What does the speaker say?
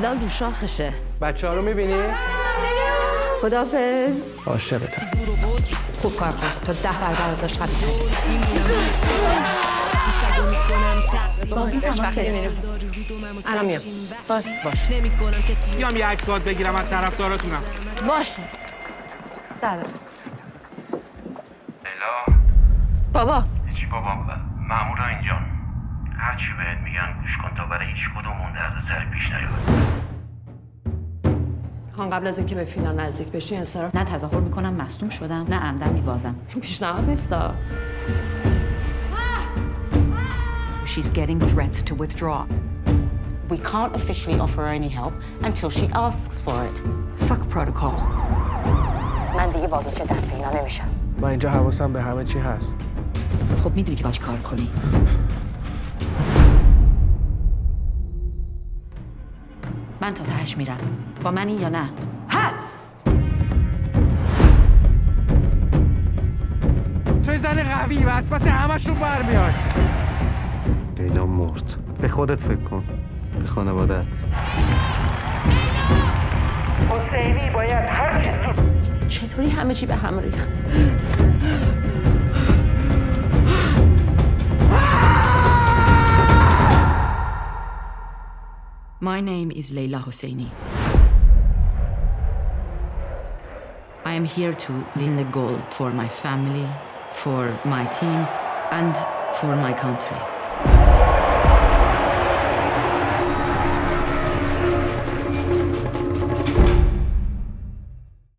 صدا گوشاخشه. بچه‌ها رو می‌بینی؟ خداحافظ. عاشقتم. خوب کار کن. تو 10 برابر ازش قوی تری. الان میام. باش. بیام یه عکس بگیرم از طرفداراتونم. باشه. سلام. لیلا. بابا. چی بابا؟ مامورا اینجان. هر چی بهت میگن گوش کن تا برای هیچ کدومون دردسر پیش نیاد. میخوام قبل از اینکه به فینال نزدیک بشی انصراف. نه تظاهر میکنم مصدوم شدم، نه عمدن میبازم. پیشنهاد نیستا. She's getting threats to withdraw. We can't officially offer her any help until she asks for it. Fuck protocol. من دیگه بازوچه دست اینا نمیشم. من اینجا حواسم به همه چی هست. خب میدونی که باید کار کنی. من تا تهش میرم. با منی یا نه؟ ها! توی زن قوی بس پس همشون برمیاد. لیلا مرد. به خودت فکر کن. به خانوادت. حسینی باید هر چیزی. چطوری همه چی به هم ریخت؟ My name is Leila Hosseini. I am here to win the gold for my family, for my team, and for my country.